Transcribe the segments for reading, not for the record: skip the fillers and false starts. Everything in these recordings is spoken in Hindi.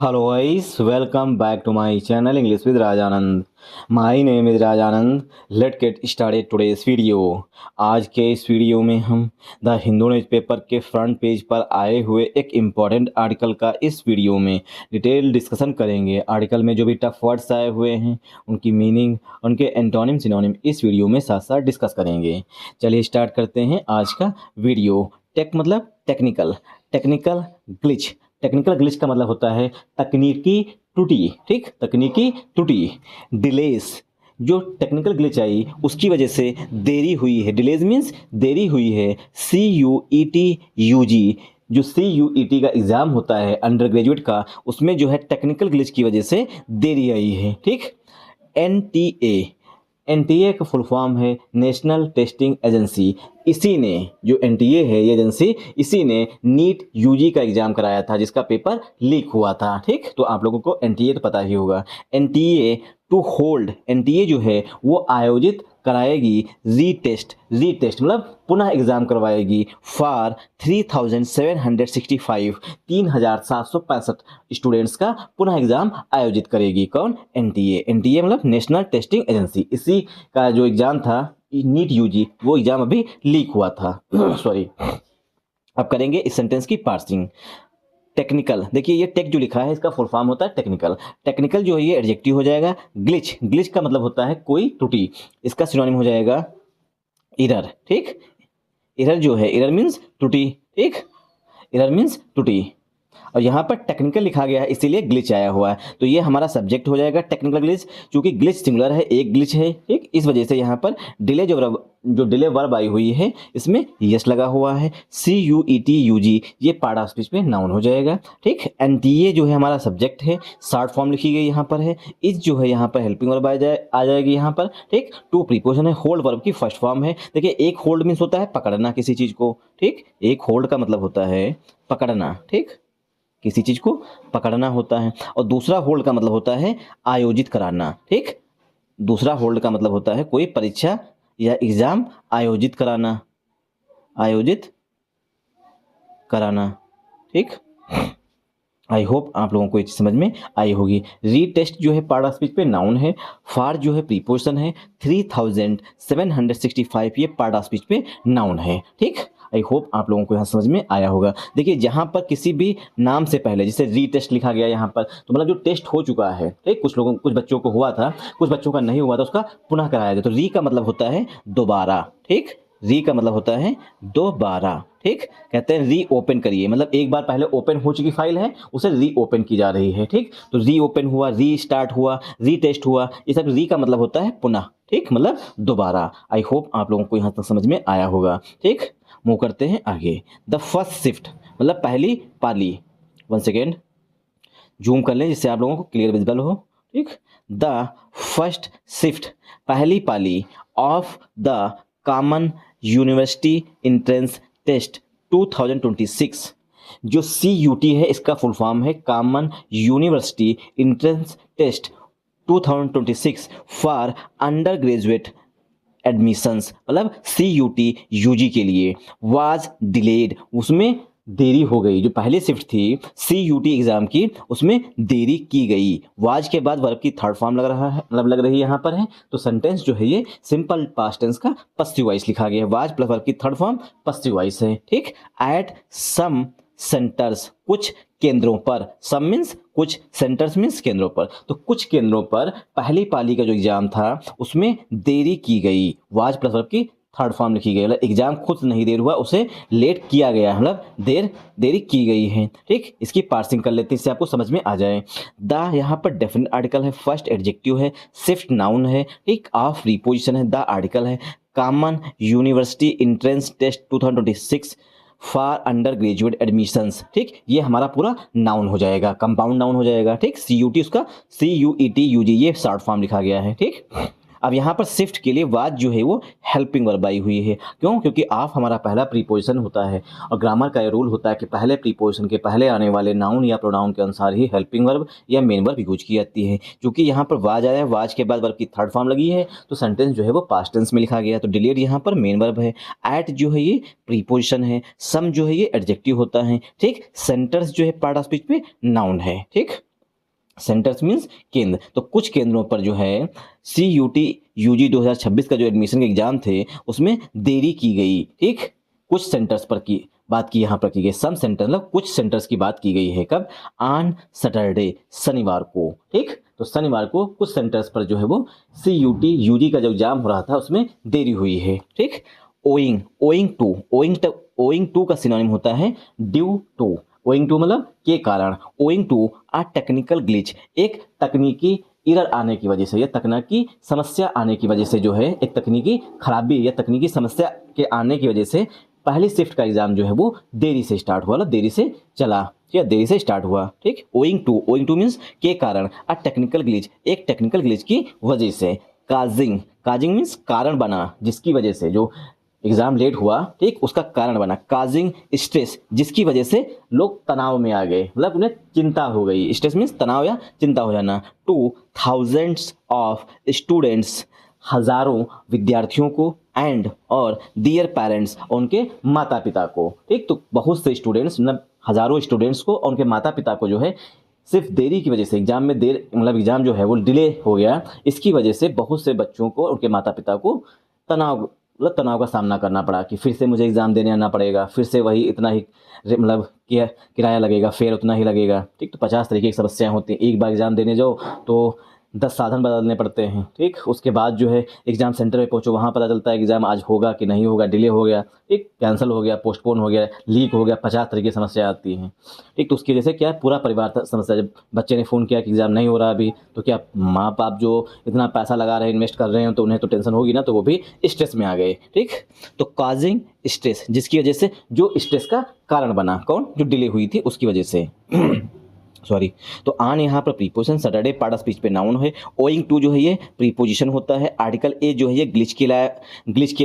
Hello guys, welcome back to my channel English with Rajanand. My name is Rajanand. Let get started today's video. आज के इस वीडियो में हम द हिंदू न्यूज़पेपर के फ्रंट पेज पर आए हुए एक इम्पॉर्टेंट आर्टिकल का इस वीडियो में डिटेल डिस्कशन करेंगे। आर्टिकल में जो भी टफ वर्ड्स आए हुए हैं उनकी मीनिंग, उनके एंटोनिम सिनोनिम इस वीडियो में साथ साथ डिस्कस करेंगे। चलिए स्टार्ट करते हैं आज का वीडियो। टेक मतलब technical, technical glitch. Technical glitch का मतलब होता है तकनीकी त्रुटि। ठीक, तकनीकी त्रुटि। डिलेस, जो टेक्निकल ग्लिच आई उसकी वजह से देरी हुई है। डिलेज मीन्स देरी हुई है। CUET जो CUET का एग्जाम होता है अंडर ग्रेजुएट का, उसमें जो है टेक्निकल ग्लिच की वजह से देरी आई है। ठीक। NTA का फुल फॉर्म है नेशनल टेस्टिंग एजेंसी। इसी ने, जो NTA है ये एजेंसी, इसी ने नीट UG का एग्जाम कराया था जिसका पेपर लीक हुआ था। ठीक, तो आप लोगों को NTA तो पता ही होगा। NTA टू होल्ड, NTA जो है वो आयोजित कराएगी रीटेस्ट। रीटेस्ट मतलब पुनः एग्जाम करवाएगी फॉर 3765, 3765 स्टूडेंट्स का पुनः एग्जाम आयोजित करेगी। कौन? NTA मतलब नेशनल टेस्टिंग एजेंसी। इसी का जो एग्जाम था नीट UG, वो एग्जाम अभी लीक हुआ था। सॉरी। अब करेंगे इस सेंटेंस की पार्सिंग। टेक्निकल, देखिए ये टेक जो लिखा है इसका फुल फॉर्म होता है टेक्निकल। टेक्निकल जो है ये एडजेक्टिव हो जाएगा। ग्लिच, ग्लिच का मतलब होता है कोई त्रुटि। इसका सिनोनिम हो जाएगा एरर। ठीक, एरर जो है, एरर मीन्स त्रुटि। ठीक, एरर मीन्स त्रुटि। और यहाँ पर टेक्निकल लिखा गया है इसीलिए ग्लिच आया हुआ है, तो ये हमारा सब्जेक्ट हो जाएगा टेक्निकल ग्लिच। क्योंकि ग्लिच सिंगुलर है, एक ग्लिच है। ठीक, इस वजह से यहाँ पर डिले जो डिले वर्ब आई हुई है इसमें यस लगा हुआ है। CUETUG ये पार्ट ऑफ स्पीच में नाउन हो जाएगा। ठीक, NTA जो है हमारा सब्जेक्ट है, शॉर्ट फॉर्म लिखी गई यहाँ पर है। इस जो है यहाँ पर हेल्पिंग वर्ब आ जाएगी यहाँ पर। ठीक, टू प्रीपोजिशन है, होल्ड वर्ब की फर्स्ट फॉर्म है। देखिए एक होल्ड मीन्स होता है पकड़ना किसी चीज को। ठीक, एक होल्ड का मतलब होता है पकड़ना। ठीक, किसी चीज को पकड़ना होता है। और दूसरा होल्ड का मतलब होता है आयोजित कराना। ठीक, दूसरा होल्ड का मतलब होता है कोई परीक्षा या एग्जाम आयोजित कराना, आयोजित कराना। ठीक, आई होप आप लोगों को ये चीज समझ में आई होगी। रीटेस्ट जो है पार्ट ऑफ स्पीच पे नाउन है। फार जो है प्रीपोजिशन है। 3765 ये पार्ट ऑफ स्पीच पे नाउन है। ठीक, आई होप आप लोगों को यहाँ समझ में आया होगा। देखिए जहाँ पर किसी भी नाम से पहले जैसे रीटेस्ट लिखा गया यहाँ पर, तो मतलब जो टेस्ट हो चुका है, ठीक, कुछ बच्चों को हुआ था, कुछ बच्चों का नहीं हुआ था, उसका पुनः कराया जाए। तो री का मतलब होता है दोबारा। ठीक, री का मतलब होता है दोबारा। ठीक, कहते हैं री ओपन करिए, मतलब एक बार पहले ओपन हो चुकी फाइल है उसे री ओपन की जा रही है। ठीक, तो री ओपन हुआ, री स्टार्ट हुआ, री टेस्ट हुआ, ये सब री का मतलब होता है पुनः। ठीक, मतलब दोबारा। आई होप आप लोगों को यहाँ तक समझ में आया होगा। ठीक, मूव करते हैं आगे। द फर्स्ट शिफ्ट मतलब पहली पाली। वन सेकेंड, जूम कर लें जिससे आप लोगों को क्लियर विजिबल हो। ठीक, द फर्स्ट शिफ्ट पहली पाली of the common university entrance test 2026। जो CUT है इसका फुल फॉर्म है common university entrance test 2026 for under graduate admissions, मतलब CUT UG के लिए वाज डिलेड, उसमें देरी हो गई। जो पहले शिफ्ट थी CUT एग्जाम की उसमें देरी की गई। वाज के बाद वर्ब की थर्ड फॉर्म लग रहा है, मतलब लग रही है यहाँ पर है, तो सेंटेंस जो है ये सिंपल पास्ट टेंस का पसिव वॉइस लिखा गया है। वाज प्लस वर्ब की थर्ड फॉर्म पसिव वॉइस है। ठीक, एट सम सेंटर्स कुछ केंद्रों पर, सम मीन्स कुछ, सेंटर्स मीन्स केंद्रों पर, तो कुछ केंद्रों पर पहली पाली का जो एग्जाम था उसमें देरी की गई। वाज प्लस वर्ब की थर्ड फॉर्म लिखी गई, मतलब एग्जाम खुद नहीं देर हुआ, उसे लेट किया गया, मतलब देरी की गई है। ठीक, इसकी पार्सिंग कर लेते हैं इससे आपको समझ में आ जाए। द यहाँ पर डेफिनेट आर्टिकल है, फर्स्ट एडजेक्टिव है, शिफ्ट नाउन है, ठीक, ऑफ प्रीपोजिशन है, द आर्टिकल है, common university entrance test 2026 for under graduate admissions. ठीक, ये हमारा पूरा नाउन हो जाएगा, कंपाउंड नाउन हो जाएगा। ठीक, CUT उसका CUETUG ये शॉर्ट फॉर्म लिखा गया है। ठीक, अब यहाँ पर शिफ्ट के लिए वाज जो है वो हेल्पिंग वर्ब आई हुई है। क्यों? क्योंकि ऑफ हमारा पहला प्रीपोजिशन होता है और ग्रामर का ये रूल होता है कि पहले प्रीपोजिशन के पहले आने वाले नाउन या प्रोनाउन के अनुसार ही हेल्पिंग वर्ब या मेन वर्ब यूज की जाती है। क्योंकि यहाँ पर वाज आया है, वाज के बाद वर्ब की थर्ड फॉर्म लगी है, तो सेंटेंस जो है वो पास्ट टेंस में लिखा गया है। तो डिलेड यहाँ पर मेन वर्ब है, एट जो है ये प्रीपोजिशन है, सम जो है ये एडजेक्टिव होता है। ठीक, सेंटर्स जो है पार्ट ऑफ स्पीच में नाउन है। ठीक, सेंटर्स मीन्स केंद्र। तो कुछ केंद्रों पर जो है CUT UG 2026 का जो एडमिशन के एग्जाम थे उसमें देरी की गई। ठीक, कुछ सेंटर्स पर की बात की यहाँ पर की गई, सम सेंटर मतलब कुछ सेंटर्स की बात की गई है। कब? ऑन सैटरडे, शनिवार को। ठीक, तो शनिवार को कुछ सेंटर्स पर जो है वो CUT UG का जो एग्जाम हो रहा था उसमें देरी हुई है। ठीक, ओइंग टू का सिनोनिम होता है ड्यू टू। ओइंग टू मतलब के कारण, owing to a technical glitch, एक तकनीकी एरर आने की वजह से या तकनीकी समस्या आने की वजह से जो है, एक तकनीकी खराबी या तकनीकी समस्या के आने की वजह से पहली शिफ्ट का एग्जाम जो है वो देरी से स्टार्ट हुआ, देरी से चला या देरी से स्टार्ट हुआ। ठीक, ओइंग टू मीन्स के कारण, अ टेक्निकल ग्लिच, एक टेक्निकल ग्लिच की वजह से। काजिंग मीन्स कारण बना, जिसकी वजह से जो एग्जाम लेट हुआ, ठीक, उसका कारण बना। काजिंग स्ट्रेस, जिसकी वजह से लोग तनाव में आ गए, मतलब उन्हें चिंता हो गई। स्ट्रेस मीन्स तनाव या चिंता हो जाना। टू थाउजेंड्स ऑफ स्टूडेंट्स, हजारों विद्यार्थियों को, एंड और दियर पेरेंट्स, उनके माता पिता को। ठीक, तो बहुत से स्टूडेंट्स मतलब हजारों स्टूडेंट्स को और उनके माता पिता को जो है सिर्फ देरी की वजह से, एग्जाम में देर मतलब एग्जाम जो है वो डिले हो गया, इसकी वजह से बहुत से बच्चों को, उनके माता पिता को तनाव मतलब तनाव का सामना करना पड़ा कि फिर से मुझे एग्जाम देने आना पड़ेगा, फिर से वही इतना ही मतलब किराया लगेगा, फेयर उतना ही लगेगा। ठीक, तो 50 तरीके की समस्याएं होती हैं। एक बार एग्जाम देने जाओ तो 10 साधन बदलने पड़ते हैं। ठीक, उसके बाद जो है एग्जाम सेंटर पे पहुंचो, वहाँ पता चलता है एग्जाम आज होगा कि नहीं होगा, डिले हो गया, ठीक, कैंसिल हो गया, पोस्टपोन हो गया, लीक हो गया, 50 तरीके की समस्या आती हैं। ठीक, तो उसकी वजह से क्या है, पूरा परिवार समस्या। जब बच्चे ने फ़ोन किया कि एग्जाम नहीं हो रहा अभी, तो क्या माँ बाप जो इतना पैसा लगा रहे हैं, इन्वेस्ट कर रहे हैं, तो उन्हें तो टेंशन होगी ना, तो वो भी स्ट्रेस में आ गए। ठीक, तो काजिंग स्ट्रेस, जिसकी वजह से जो स्ट्रेस का कारण बना, कौन? जो डिले हुई थी उसकी वजह से। सॉरी, तो आन यहाँ पर preposition, Saturday part of speech पे नाउन है। ओइंग टू जो है ये प्रीपोजिशन होता है। आर्टिकल ए जो है ये ग्लिच के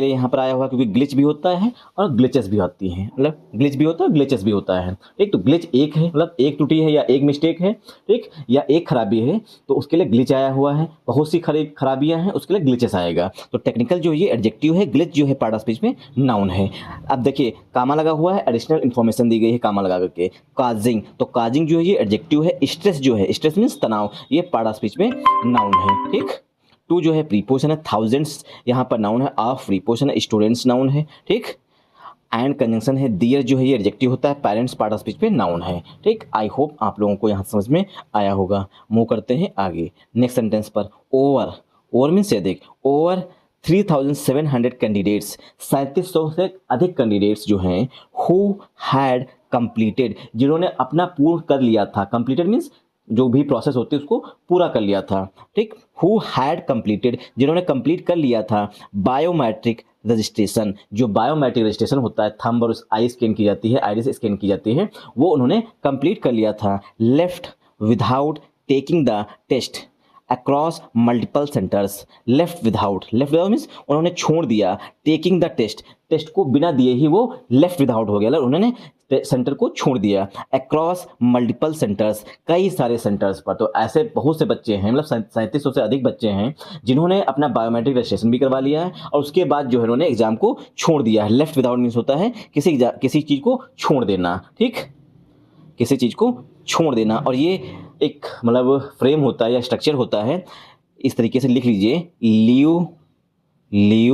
लिए यहाँ पर आया हुआ, क्योंकि ग्लिच भी होता है और ग्लिचेस भी आती हैं, मतलब ग्लिच भी होता है, ग्लिचेस भी होता है। ठीक, तो ग्लिच एक है मतलब एक त्रुटि है या एक मिस्टेक है, ठीक, या एक खराबी है, तो उसके लिए ग्लिच आया हुआ है। बहुत सी खराबियां हैं, उसके लिए ग्लिचेस आएगा। तो टेक्निकल जो ये एडजेक्टिव है, ग्लिच जो है पार्ट ऑफ स्पीच में नाउन है। अब देखिए कामा लगा हुआ है, एडिशनल इन्फॉर्मेशन दी गई है कामा लगा करके। काजिंग, तो काजिंग जो है ये एडजेक्टिव है। स्ट्रेस जो है, स्ट्रेस मीन्स तनाव, ये पार्ट ऑफ स्पीच में नाउन है। ठीक, टू जो है प्रीपोजिशन है, थाउजेंड्स यहाँ पर नाउन है, ऑफ प्रीपोजिशन है, स्टूडेंट्स नाउन है। ठीक, एंड कंजंक्शन है, दियर जो है ये एडजेक्टिव होता है, पेरेंट्स पार्ट ऑफ स्पीच पे नाउन है। ठीक, आई होप आप लोगों को यहाँ समझ में आया होगा। मूव करते हैं आगे नेक्स्ट सेंटेंस पर। ओवर मीन्स अधिक। ओवर 3700 कैंडिडेट्स, 3700 से अधिक कैंडिडेट्स जो हैं, हु हैड कंप्लीटेड, जिन्होंने अपना पूर्ण कर लिया था। कंप्लीटेड मीन्स जो भी प्रोसेस होती है उसको पूरा कर लिया था। ठीक, हु हैड कंप्लीटेड, जिन्होंने कंप्लीट कर लिया था बायोमेट्रिक रजिस्ट्रेशन, जो बायोमेट्रिक रजिस्ट्रेशन होता है, थंब और आई स्कैन की जाती है, आइरिस स्कैन की जाती है, वो उन्होंने कंप्लीट कर लिया था। Left without taking the test across multiple centres. Left without means उन्होंने छोड़ दिया। टेकिंग द टेस्ट को बिना दिए ही वो लेफ्ट विदाउट हो गया, उन्होंने सेंटर को छोड़ दिया। अक्रॉस मल्टीपल सेंटर्स, कई सारे सेंटर्स पर। तो ऐसे बहुत से बच्चे हैं, मतलब 3700 से अधिक बच्चे हैं जिन्होंने अपना बायोमेट्रिक रजिस्ट्रेशन भी करवा लिया है और उसके बाद जो है उन्होंने एग्जाम को छोड़ दिया है। लेफ्ट विदाउट मीन्स होता है किसी चीज़ को छोड़ देना। ठीक, किसी चीज़ को छोड़ देना, और ये एक मतलब फ्रेम होता है या स्ट्रक्चर होता है, इस तरीके से लिख लीजिए। लीव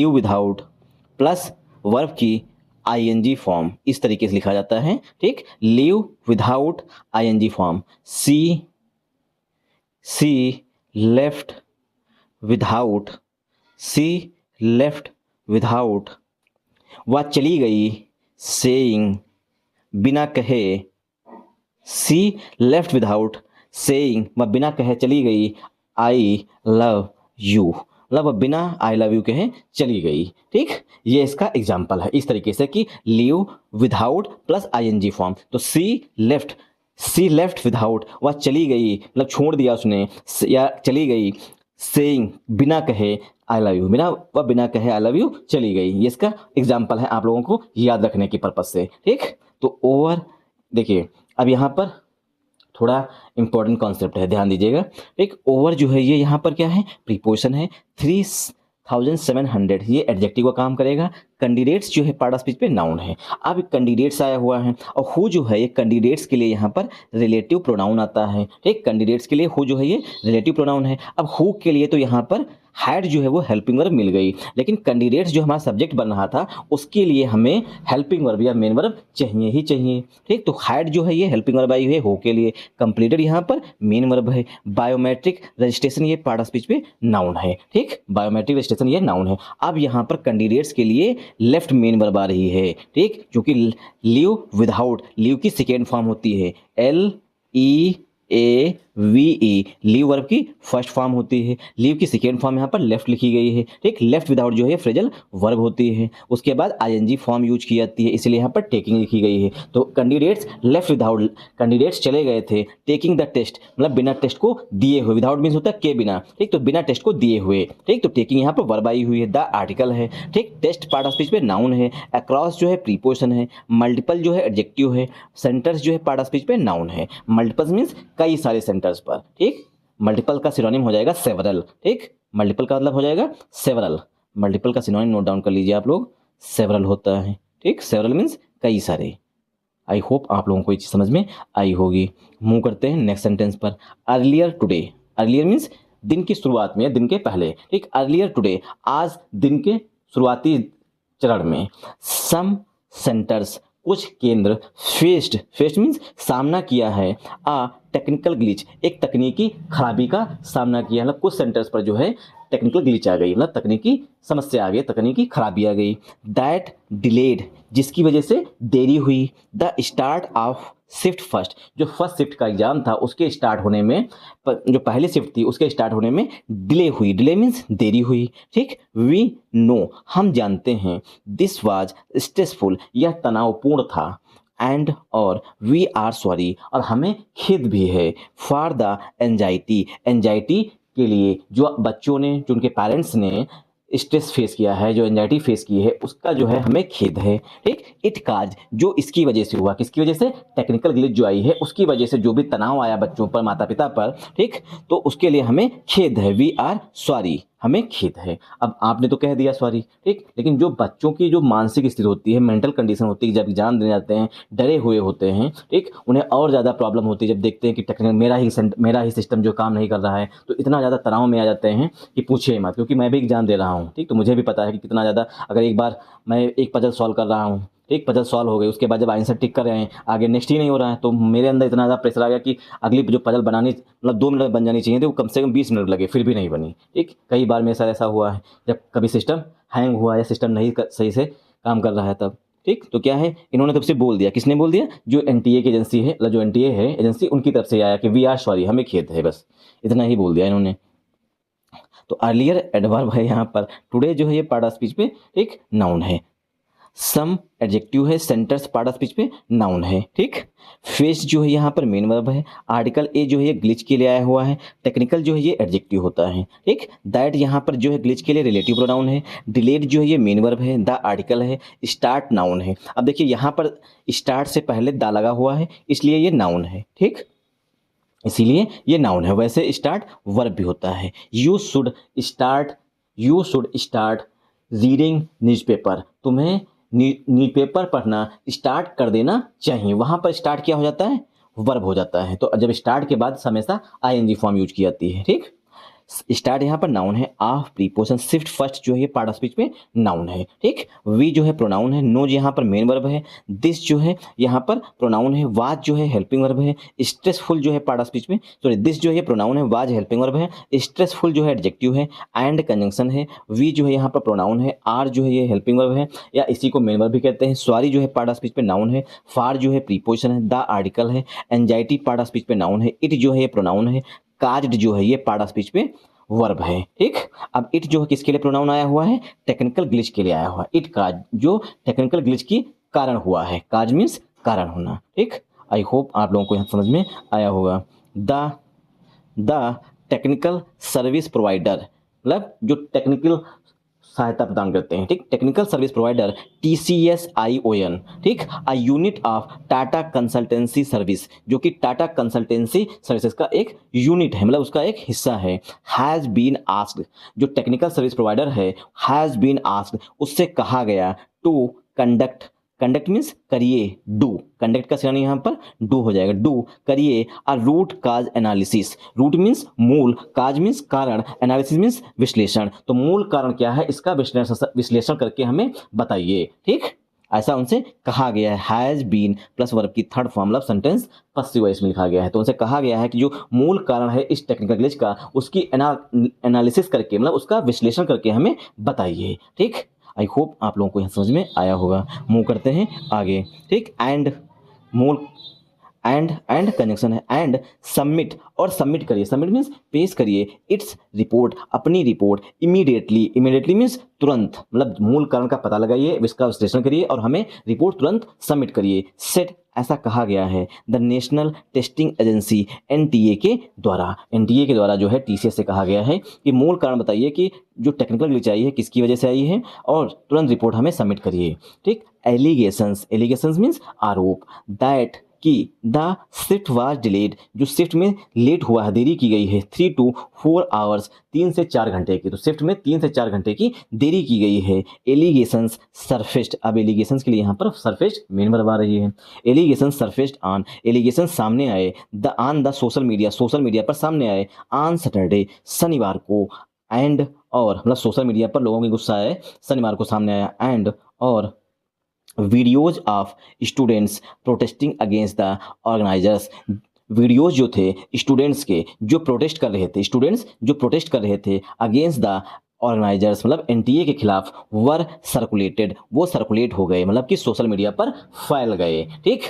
विदाउट प्लस वर्ब की आईएनजी फॉर्म, इस तरीके से लिखा जाता है। ठीक, लीव विदाउट आईएनजी फॉर्म। सी लेफ्ट विदाउट, वह चली गई, सेइंग, बिना कहे। सी लेफ्ट विदाउट सेइंग, वह बिना कहे चली गई, आई लव यू, मतलब बिना आई लव यू कहे चली गई। ठीक, ये इसका एग्जाम्पल है इस तरीके से कि leave without plus ING form. तो सी लेफ्ट विदाउट, वह चली गई मतलब छोड़ दिया उसने, या चली गई, सेइंग बिना कहे आई लव यू, बिना कहे आई लव यू चली गई। ये इसका एग्जाम्पल है आप लोगों को याद रखने की पर्पज से। ठीक, तो ओवर, देखिए अब यहाँ पर थोड़ा इंपॉर्टेंट कॉन्सेप्ट है, ध्यान दीजिएगा। एक ओवर जो है ये यहाँ पर क्या है, प्रीपोजिशन है। 1700 ये एडजेक्टिव का काम करेगा। कैंडिडेट्स जो है पार्ट ऑफ स्पीच पे नाउन है। अब कैंडिडेट्स आया हुआ है और हु जो है ये कैंडिडेट्स के लिए यहाँ पर रिलेटिव प्रोनाउन आता है। ठीक, कैंडिडेट्स के लिए हु जो है ये रिलेटिव प्रोनाउन है। अब हु के लिए तो यहाँ पर हैड जो है वो हेल्पिंग वर्ब मिल गई, लेकिन कैंडिडेट्स जो हमारा सब्जेक्ट बन रहा था उसके लिए हमें हेल्पिंग वर्ब या मेन वर्ब चाहिए ही चाहिए। ठीक, तो हैड जो है ये हेल्पिंग वर्ब आई है हो के लिए, कंप्लीटेड यहाँ पर मेन वर्ब है। बायोमेट्रिक रजिस्ट्रेशन ये पार्ट ऑफ स्पीच पे नाउन है। ठीक, बायोमेट्रिक रजिस्ट्रेशन ये नाउन है। अब यहाँ पर कैंडिडेट्स के लिए लेफ्ट मेन वर्ब आ रही है। ठीक, क्योंकि लीव विदाउट, लीव की सेकेंड फॉर्म होती है LEAVE, लीव वर्ब की फर्स्ट फॉर्म होती है। लीव की सेकेंड फॉर्म यहाँ पर लेफ्ट लिखी गई है। ठीक, लेफ्ट विदाउट जो है फ्रेजल वर्ब होती है। उसके बाद ING फॉर्म यूज की जाती है, इसलिए यहाँ पर टेकिंग लिखी गई है। तो कैंडिडेट्स लेफ्ट विदाउट, कैंडिडेट्स चले गए थे टेकिंग द टेस्ट, मतलब बिना टेस्ट को दिए हुए। विदाउट मीन्स होता है के बिना। ठीक, तो बिना टेस्ट को दिए हुए। ठीक, तो टेकिंग यहाँ पर वर्ब आई हुई है। द आर्टिकल है। ठीक, टेस्ट पार्ट ऑफ स्पीच पे नाउन है। अक्रॉस जो है प्रीपोजिशन है। मल्टीपल जो है एडजेक्टिव है। सेंटर्स जो है पार्ट ऑफ स्पीच पे नाउन है। मल्टीपल मीन्स कई सारे सेंटर्स पर। ठीक, मल्टीपल का सिनोनिम हो जाएगा सेवरल। ठीक, मल्टीपल का मतलब हो जाएगा सेवरल। मल्टीपल का सिनोनिम नोट डाउन कर लीजिए आप लोग, सेवरल होता है। ठीक, सेवरल मीन्स कई सारे। आई होप आप लोगों को ये चीज समझ में आई होगी। मूव करते हैं नेक्स्ट सेंटेंस पर। अर्लियर टुडे, अर्लियर मीन्स दिन की शुरुआत में या दिन के पहले। ठीक, अर्लियर टुडे आज दिन के शुरुआती चरण में। सम सेंटर्स कुछ केंद्र फेस्ड, फेस्ड मीन्स सामना किया है। आ टेक्निकल ग्लिच एक तकनीकी खराबी का सामना किया, मतलब कुछ सेंटर्स पर जो है टेक्निकल ग्लिच आ गई, मतलब तकनीकी समस्या आ गई, तकनीकी खराबी आ गई। दैट डिलेड जिसकी वजह से देरी हुई। The start of shift first जो फर्स्ट शिफ्ट का एग्जाम था उसके स्टार्ट होने में, जो पहली शिफ्ट थी उसके स्टार्ट होने में डिले हुई। डिले मीन्स देरी हुई। ठीक, वी नो हम जानते हैं। दिस वाज स्ट्रेसफुल यह तनावपूर्ण था। एंड और वी आर सॉरी और हमें खेद भी है। फॉर द एंजाइटी, एंजाइटी के लिए जो बच्चों ने, जो उनके पेरेंट्स ने स्ट्रेस फेस किया है, जो एंजाइटी फेस की है, उसका जो है हमें खेद है। ठीक, इट काज जो इसकी वजह से हुआ, किसकी वजह से, टेक्निकल ग्लिच जो आई है उसकी वजह से जो भी तनाव आया बच्चों पर, माता पिता पर। ठीक, तो उसके लिए हमें खेद है। वी आर सॉरी हमें खेद है। अब आपने तो कह दिया सॉरी। ठीक, लेकिन जो बच्चों की जो मानसिक स्थिति होती है, मेंटल कंडीशन होती है, जब एग्जाम देने जाते हैं डरे हुए होते हैं, ठीक, उन्हें और ज़्यादा प्रॉब्लम होती है जब देखते हैं कि टेक्निकल मेरा ही सिस्टम जो काम नहीं कर रहा है, तो इतना ज़्यादा तनाव में आ जाते हैं कि पूछिए मत। क्योंकि मैं भी एग्जाम दे रहा हूँ। ठीक, तो मुझे भी पता है कि कितना ज़्यादा, अगर एक बार मैं एक पजल सॉल्व कर रहा हूँ, एक पजल सॉल्व हो गई, उसके बाद जब आंसर टिक कर रहे हैं, आगे नेक्स्ट ही नहीं हो रहा है, तो मेरे अंदर इतना ज़्यादा प्रेशर आ गया कि अगली जो पजल बनानी, मतलब 2 मिनट में बन जानी चाहिए थी, वो कम से कम 20 मिनट लगे, फिर भी नहीं बनी। ठीक, कई बार मेरे साथ ऐसा हुआ है जब कभी सिस्टम हैंग हुआ या सिस्टम नहीं सही से काम कर रहा है तब। ठीक, तो क्या है, इन्होंने तब से बोल दिया, किसने बोल दिया, जो NTA की एजेंसी है, मतलब जो NTA है एजेंसी, उनकी तरफ से आया कि वी आर सॉरी हमें खेद है, बस इतना ही बोल दिया इन्होंने। तो अर्लियर एडवर्ब है यहाँ पर। टुडे जो है ये पार्ट ऑफ स्पीच पे एक नाउन है। सम एडजेक्टिव है। सेंटर्स पार्ट ऑफ स्पीच पे नाउन है। ठीक, फेस जो है यहाँ पर मेन वर्ब है। आर्टिकल ए जो है ये ग्लिच के लिए आया हुआ है। टेक्निकल जो है ये एडजेक्टिव होता है। ठीक, दैट यहाँ पर जो है ग्लिच के लिए रिलेटिव प्रोनाउन है। डिलेड जो है ये मेन वर्ब है। द आर्टिकल है। स्टार्ट नाउन है। अब देखिए यहाँ पर स्टार्ट से पहले दा लगा हुआ है, इसलिए ये नाउन है। ठीक, इसीलिए ये नाउन है। वैसे स्टार्ट वर्ब भी होता है। You should start reading newspaper, तुम्हें न्यूज़पेपर पढ़ना स्टार्ट कर देना चाहिए। वहाँ पर स्टार्ट क्या हो जाता है, वर्ब हो जाता है। तो जब स्टार्ट के बाद हमेशा ING फॉर्म यूज की जाती है। ठीक, स्टार्ट यहाँ पर नाउन है। ऑफ प्रीपोजिशन शिफ्ट फर्स्ट जो है ये पार्ट ऑफ स्पीच में नाउन है। ठीक, वी जो है प्रोनाउन है। नो यहाँ पर मेन वर्ब है। दिस जो है यहाँ पर प्रोनाउन है। वाज जो है हेल्पिंग वर्ब है। स्ट्रेसफुल जो है पार्ट ऑफ स्पीच में, सॉरी दिस जो है प्रोनाउन है, वाज हेल्पिंग वर्ब है। स्ट्रेसफुल जो है एडजेक्टिव है। एंड कंजंक्शन है। वी जो है यहाँ पर प्रोनाउन है। आर जो है ये हेल्पिंग वर्ब है या इसी को मेन वर्ब भी कहते हैं। सॉरी जो है पार्ट ऑफ स्पीच पे नाउन है। फार जो है प्रीपोजिशन है। द आर्टिकल है। एंजाइटी पार्ट ऑफ स्पीच पे नाउन है। इट जो है ये प्रोनाउन है। काज्ड जो है ये पार्ट ऑफ स्पीच पे वर्ब है। ठीक, अब इट जो है किसके लिए प्रोनाउन आया हुआ है, टेक्निकल ग्लिच के लिए आया हुआ है। इट काज जो टेक्निकल ग्लिच की कारण हुआ है। काज मीन्स कारण होना। ठीक, आई होप आप लोगों को यहाँ समझ में आया होगा। द टेक्निकल सर्विस प्रोवाइडर, मतलब जो टेक्निकल सहायता प्रदान करते हैं, ठीक। टेक्निकल सर्विस प्रोवाइडर TCS-ION, ठीक। A unit of Tata consultancy service, जो कि टाटा कंसल्टेंसी सर्विसेज का एक यूनिट है, मतलब उसका एक हिस्सा है। हैज़ बीन आस्क्ड, जो टेक्निकल सर्विस प्रोवाइडर है, हैज़ बीन आस्क्ड, उससे कहा गया टू कंडक्ट, कंडक्ट मीन्स करिए, डू, कंडक्ट का सिनोनिम यहाँ पर डू हो जाएगा, डू करिए a root cause analysis. Root means मूल, काज मीन्स कारण, एनालिसिस मीन्स विश्लेषण। तो मूल कारण क्या है इसका विश्लेषण करके हमें बताइए, ठीक। ऐसा उनसे कहा गया है। हैज बीन प्लस वर्ब की थर्ड फॉर्म, मतलब सेंटेंस पसिव वॉइस में लिखा गया है। तो उनसे कहा गया है कि जो मूल कारण है इस टेक्निकल ग्लिच का, उसकी एनालिसिस करके, मतलब उसका विश्लेषण करके हमें बताइए, ठीक। आई होप आप लोगों को यह समझ में आया होगा। मूव करते हैं आगे, ठीक। एंड मूल, एंड कंजंक्शन है, एंड सबमिट, और सबमिट करिए, सबमिट मीन्स पेश करिए, इट्स रिपोर्ट, अपनी रिपोर्ट, इमीडिएटली, इमीडिएटली मीन्स तुरंत, मतलब मूल कारण का पता लगाइए, इसका विश्लेषण करिए और हमें रिपोर्ट तुरंत सबमिट करिए। सेट, ऐसा कहा गया है the national testing agency NTA के द्वारा, NTA के द्वारा जो है TCS से कहा गया है कि मूल कारण बताइए कि जो टेक्निकल ग्लिच आई है किसकी वजह से आई है, और तुरंत रिपोर्ट हमें सबमिट करिए, ठीक। एलिगेशंस, एलिगेशंस मीन्स आरोप, दैट कि द शिफ्ट वाज डिलेड, जो शिफ्ट में लेट हुआ है, देरी की गई है, 3 to 4 आवर्स, 3 से 4 घंटे की, तो शिफ्ट में 3 से 4 घंटे की देरी की गई है। एलिगेशंस सरफेस्ड, अब एलिगेशंस के लिए यहाँ पर सरफेस्ड मेन वर्ब आ रही है। एलिगेशन सरफेस्ड ऑन, एलिगेशन सामने आए, the on the social media, social media पर सामने आए, ऑन सैटरडे, शनिवार को, एंड और, मतलब सोशल मीडिया पर लोगों की गुस्सा है, शनिवार को सामने आया, एंड और videos of students protesting against the organisers, videos जो थे स्टूडेंट्स के जो प्रोटेस्ट कर रहे थे, स्टूडेंट्स जो प्रोटेस्ट कर रहे थे अगेंस्ट द ऑर्गेनाइजर्स, मतलब NTA के खिलाफ, वर सर्कुलेटेड, वो सर्कुलेट हो गए, मतलब कि सोशल मीडिया पर फैल गए, ठीक।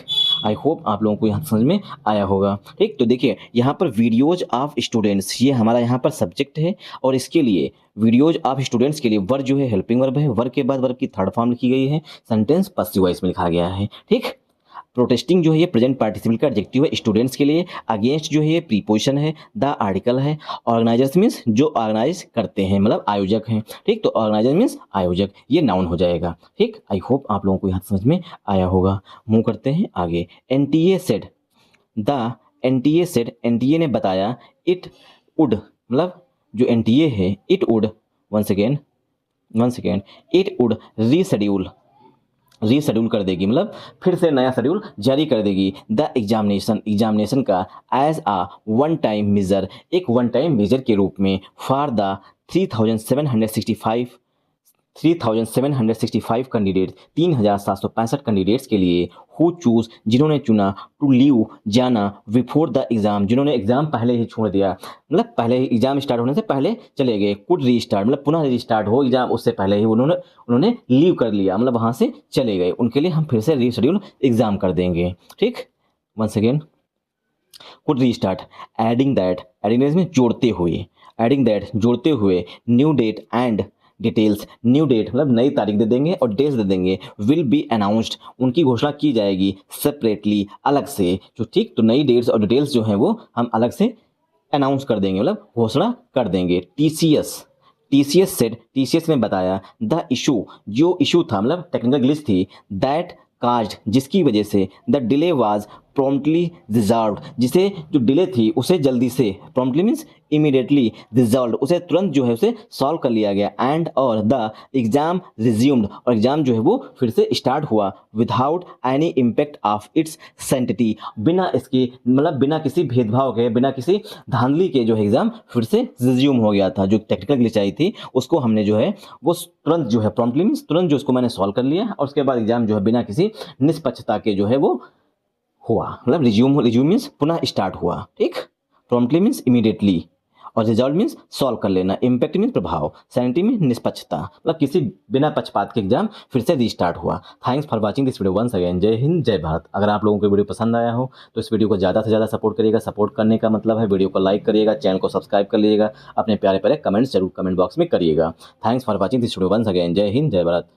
आई होप आप लोगों को यहाँ समझ में आया होगा, ठीक। तो देखिए यहाँ पर वीडियोज ऑफ स्टूडेंट्स, ये हमारा यहाँ पर सब्जेक्ट है, और इसके लिए वीडियोज ऑफ स्टूडेंट्स के लिए वर्ब जो है हेल्पिंग वर्ब है, वर्ब के बाद वर्ब की थर्ड फॉर्म लिखी गई है, सेंटेंस पसिव वॉइस में लिखा गया है, ठीक। प्रोटेस्टिंग जो है ये प्रेजेंट पार्टिसिपल का एडजेक्टिव है स्टूडेंट्स के लिए, अगेंस्ट जो है ये प्रीपोजिशन है, द आर्टिकल है, ऑर्गेनाइजर्स मीन्स जो ऑर्गेनाइज करते हैं, मतलब आयोजक हैं, ठीक। तो ऑर्गेनाइजर मीन्स आयोजक, ये नाउन हो जाएगा, ठीक। आई होप आप लोगों को यहाँ समझ में आया होगा। मूव करते हैं आगे। NTA said, the NTA said, NTA ने बताया, इट वुड, मतलब जो NTA है, it would, one second, it would reschedule कर देगी, मतलब फिर से नया शेड्यूल जारी कर देगी, द एग्जामिनेशन का, एज आ वन टाइम मेजर, एक वन टाइम मेजर के रूप में, फॉर द 3765 कैंडिडेट, 3765 कैंडिडेट्स के लिए, हु चूज, जिन्होंने चुना, टू लीव, जाना, बिफोर द एग्जाम, जिन्होंने एग्जाम पहले ही छोड़ दिया, मतलब पहले ही एग्जाम स्टार्ट होने से पहले चले गए, कुड रीस्टार्ट, मतलब पुनः रीस्टार्ट हो एग्जाम, उससे पहले ही उन्होंने लीव कर लिया, मतलब वहाँ से चले गए, उनके लिए हम फिर से रीशेड्यूल एग्जाम कर देंगे, ठीक। Once again, could restart, adding that में जोड़ते हुए, जोड़ते हुए, new date and details, new date मतलब नई तारीख दे देंगे और डेट्स दे देंगे, विल बी अनाउंस्ड, उनकी घोषणा की जाएगी, सेपरेटली, अलग से, जो ठीक। तो नई डेट्स और डिटेल्स जो हैं वो हम अलग से अनाउंस कर देंगे, मतलब घोषणा कर देंगे। TCS ने बताया, द इशू, जो इशू था, मतलब टेक्निकल ग्लिच थी, दैट काज्ड, जिसकी वजह से, the delay was promptly resolved, जिसे जो डिले थी उसे जल्दी से, प्रॉम्प्टली मीन्स इमीडिएटली, रिजॉल्व उसे तुरंत जो है उसे सॉल्व कर लिया गया, एंड और द एग्जाम रिज्यूम्ड, और एग्जाम जो है वो फिर से स्टार्ट हुआ, without any impact of its सेंटिटी, बिना इसके, मतलब बिना किसी भेदभाव के, बिना किसी धांधली के जो है एग्जाम फिर से रिज्यूम हो गया था। जो टेक्निकल ग्लिच आई थी उसको हमने जो है वो तुरंत जो है, प्रॉम्प्टली मीन्स तुरंत जो उसको मैंने सॉल्व कर लिया, और उसके बाद एग्जाम जो है बिना किसी निष्पक्षता के जो है वो हुआ, मतलब रिज्यूम मीन्स पुनः स्टार्ट हुआ, ठीक। प्रॉम्प्टली मीन्स इमीडिएटली, और रिजल्ट मीन्स सॉल्व कर लेना, इम्पैक्ट मीन्स प्रभाव, सैनिटी में निष्पक्षता, मतलब किसी बिना पक्षपात के एग्जाम फिर से रीस्टार्ट हुआ। Thanks for watching this video once again. जय हिंद, जय भारत। अगर आप लोगों को वीडियो पसंद आया हो तो इस वीडियो को ज़्यादा से ज़्यादा सपोर्ट करिएगा। सपोर्ट करने का मतलब है वीडियो को लाइक करिएगा, चैनल को सब्सक्राइब कर लीजिएगा, अपने प्यारे प्यारे कमेंट्स जरूर कमेंट बॉक्स में करिएगा। Thanks for watching this video once again. जय हिंद, जय भारत।